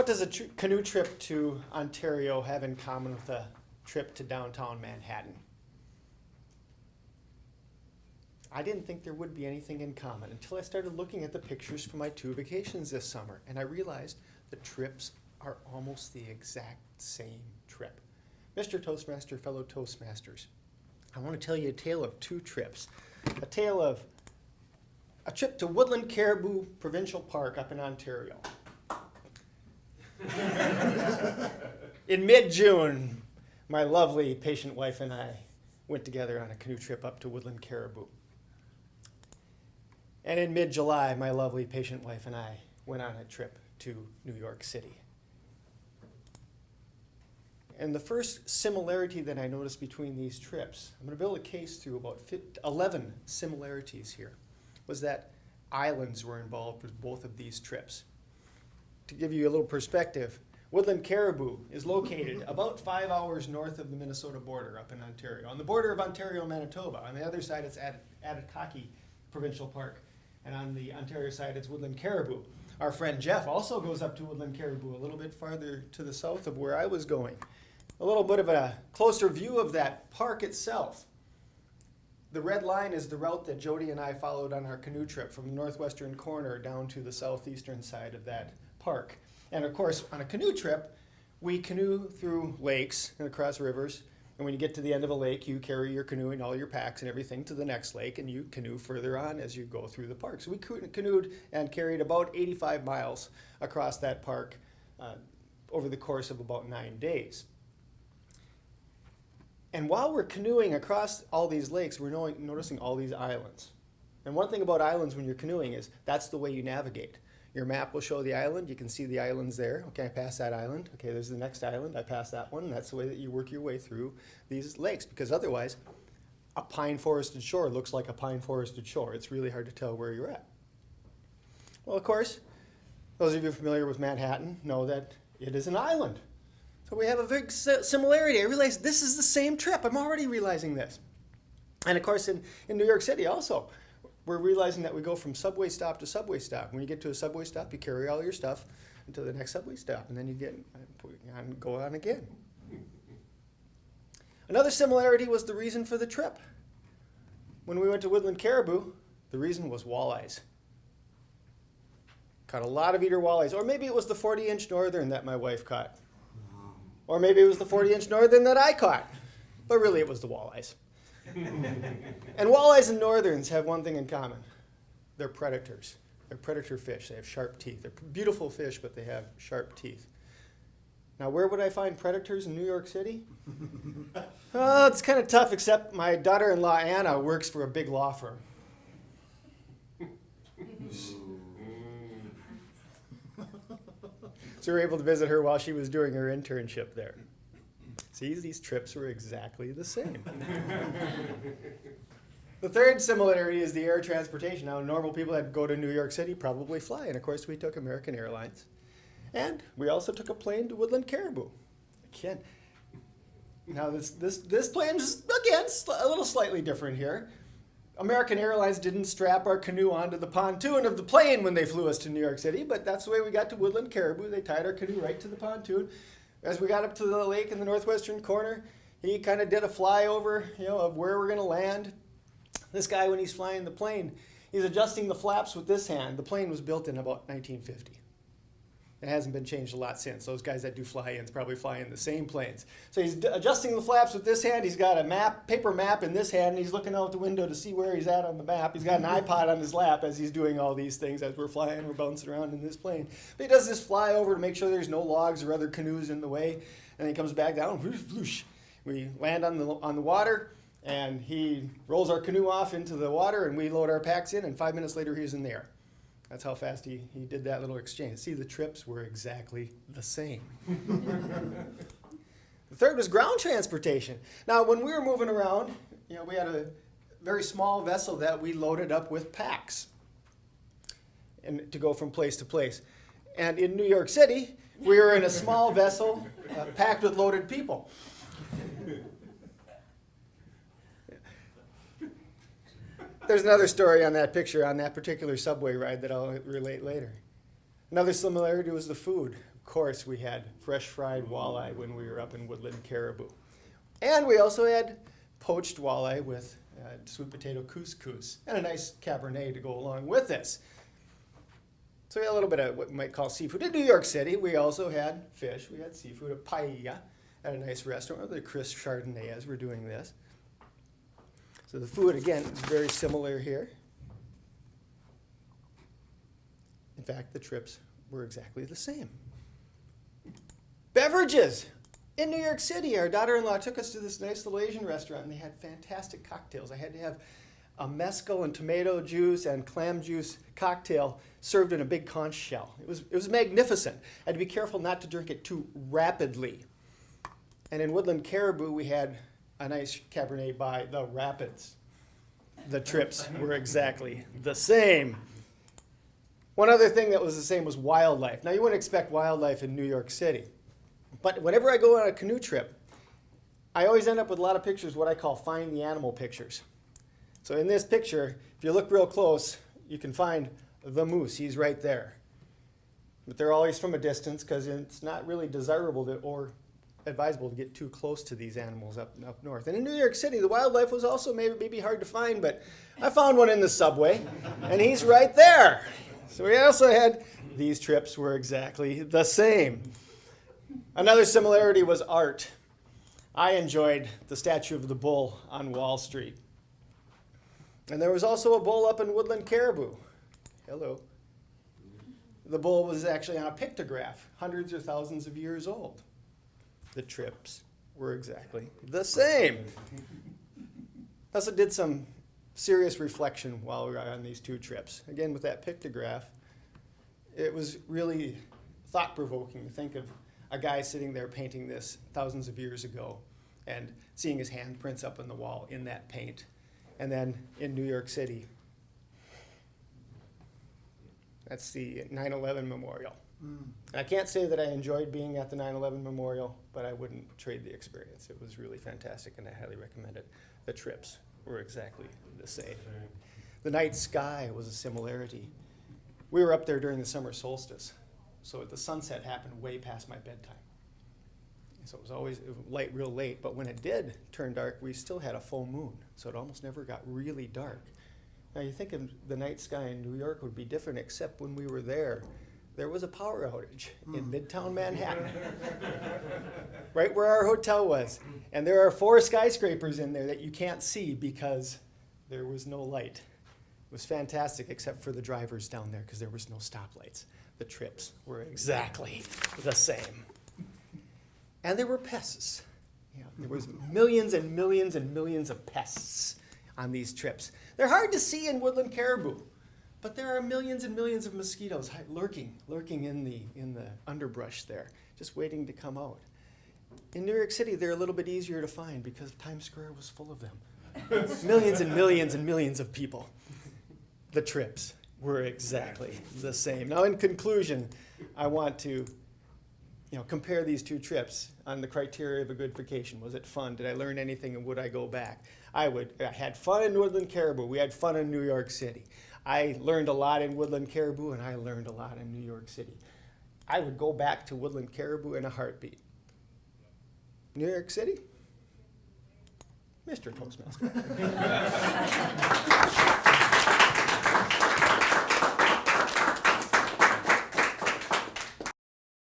what does a canoe trip to Ontario have in common with a trip to downtown Manhattan? I didn't think there would be anything in common until I started looking at the pictures from my 2 vacations this summer, and I realized the trips are almost the exact same trip. Mr. Toastmaster, fellow Toastmasters, I want to tell you a tale of 2 trips. A tale of a trip to Woodland Caribou Provincial Park up in Ontario. In mid-June, my lovely patient wife and I went together on a canoe trip up to Woodland Caribou. And in mid-July, my lovely patient wife and I went on a trip to New York City. And the first similarity that I noticed between these trips, I'm going to build a case through about 11 similarities here, was that islands were involved with both of these trips. To give you a little perspective, Woodland Caribou is located about 5 hours north of the Minnesota border up in Ontario. On the border of Ontario and Manitoba. On the other side, it's Atitaki Provincial Park. And on the Ontario side, it's Woodland Caribou. Our friend Jeff also goes up to Woodland Caribou, a little bit farther to the south of where I was going. A little bit of a closer view of that park itself. The red line is the route that Jody and I followed on our canoe trip from the northwestern corner down to the southeastern side of that park. And of course, on a canoe trip, we canoe through lakes and across rivers. And when you get to the end of a lake, you carry your canoe and all your packs and everything to the next lake, and you canoe further on as you go through the park. So we canoed and carried about 85 miles across that park over the course of about 9 days. And while we're canoeing across all these lakes, we're noticing all these islands. And one thing about islands when you're canoeing is that's the way you navigate. Your map will show the island. You can see the islands there. Okay, I passed that island. Okay, there's the next island. I passed that one. And that's the way that you work your way through these lakes, because otherwise a pine forested shore looks like a pine forested shore. It's really hard to tell where you're at. Well, of course, those of you familiar with Manhattan know that it is an island. So we have a big similarity. I realized this is the same trip. I'm already realizing this. And of course, in New York City also, we're realizing that we go from subway stop to subway stop. When you get to a subway stop, you carry all your stuff until the next subway stop, and then you go on again. Another similarity was the reason for the trip. When we went to Woodland Caribou, the reason was walleyes. Caught a lot of eater walleyes. Or maybe it was the 40-inch northern that my wife caught. Or maybe it was the 40-inch northern that I caught. But really it was the walleyes. And walleyes and northerns have one thing in common. They're predators. They're predator fish. They have sharp teeth. They're beautiful fish, but they have sharp teeth. Now, where would I find predators in New York City? It's kind of tough, except my daughter-in-law, Anna, works for a big law firm. So we were able to visit her while she was doing her internship there. See, these trips were exactly the same. The third similarity is the air transportation. Now, normal people that go to New York City probably fly, and of course we took American Airlines. And we also took a plane to Woodland Caribou. Again, now this plane is, again, a little slightly different here. American Airlines didn't strap our canoe onto the pontoon of the plane when they flew us to New York City, but that's the way we got to Woodland Caribou. They tied our canoe right to the pontoon. As we got up to the lake in the northwestern corner, he kind of did a flyover, of where we're going to land. This guy, when he's flying the plane, he's adjusting the flaps with this hand. The plane was built in about 1950. It hasn't been changed a lot since. Those guys that do fly-ins probably fly in the same planes. So he's adjusting the flaps with this hand. He's got a paper map in this hand, and he's looking out the window to see where he's at on the map. He's got an iPod on his lap as he's doing all these things as we're flying. We're bouncing around in this plane. But he does this flyover to make sure there's no logs or other canoes in the way. And he comes back down. Whoosh. We land on the water, and he rolls our canoe off into the water, and we load our packs in, and 5 minutes later he's in the air. That's how fast he did that little exchange. See, the trips were exactly the same. The third was ground transportation. Now, when we were moving around, we had a very small vessel that we loaded up with packs and to go from place to place. And in New York City, we were in a small vessel packed with loaded people. There's another story on that picture on that particular subway ride that I'll relate later. Another similarity was the food. Of course, we had fresh fried walleye when we were up in Woodland Caribou. And we also had poached walleye with sweet potato couscous and a nice Cabernet to go along with this. So we had a little bit of what we might call seafood. In New York City, we also had fish. We had seafood, a paella at a nice restaurant with a crisp Chardonnay as we're doing this. So the food, again, is very similar here. In fact, the trips were exactly the same. Beverages. In New York City, our daughter-in-law took us to this nice little Asian restaurant, and they had fantastic cocktails. I had to have a mezcal and tomato juice and clam juice cocktail served in a big conch shell. It was magnificent. I had to be careful not to drink it too rapidly. And in Woodland Caribou, we had a nice Cabernet by the Rapids. The trips were exactly the same. One other thing that was the same was wildlife. Now, you wouldn't expect wildlife in New York City. But whenever I go on a canoe trip, I always end up with a lot of pictures, what I call find the animal pictures. So in this picture, if you look real close, you can find the moose. He's right there. But they're always from a distance because it's not really desirable or advisable to get too close to these animals up north. And in New York City, the wildlife was also maybe hard to find, but I found one in the subway, and he's right there. So we also had, these trips were exactly the same. Another similarity was art. I enjoyed the statue of the bull on Wall Street. And there was also a bull up in Woodland Caribou. Hello. The bull was actually on a pictograph, hundreds or thousands of years old. The trips were exactly the same. I also did some serious reflection while we were on these two trips. Again, with that pictograph, it was really thought-provoking to think of a guy sitting there painting this thousands of years ago and seeing his handprints up on the wall in that paint. And then in New York City, that's the 9/11 Memorial. And I can't say that I enjoyed being at the 9/11 Memorial, but I wouldn't trade the experience. It was really fantastic, and I highly recommend it. The trips were exactly the same. The night sky was a similarity. We were up there during the summer solstice, so the sunset happened way past my bedtime. So it was always light real late, but when it did turn dark, we still had a full moon, so it almost never got really dark. Now you think of the night sky in New York would be different, except when we were there was a power outage in Midtown Manhattan, right where our hotel was. And there are 4 skyscrapers in there that you can't see because there was no light. It was fantastic, except for the drivers down there because there was no stoplights. The trips were exactly the same. And there were pests. There was millions and millions and millions of pests on these trips. They're hard to see in Woodland Caribou, but there are millions and millions of mosquitoes lurking in the underbrush there, just waiting to come out. In New York City, they're a little bit easier to find because Times Square was full of them. Millions and millions and millions of people. The trips were exactly the same. Now, in conclusion, I want to compare these two trips on the criteria of a good vacation. Was it fun? Did I learn anything, and would I go back? I had fun in Woodland Caribou. We had fun in New York City. I learned a lot in Woodland Caribou, and I learned a lot in New York City. I would go back to Woodland Caribou in a heartbeat. New York City? Mr. Toastmaster.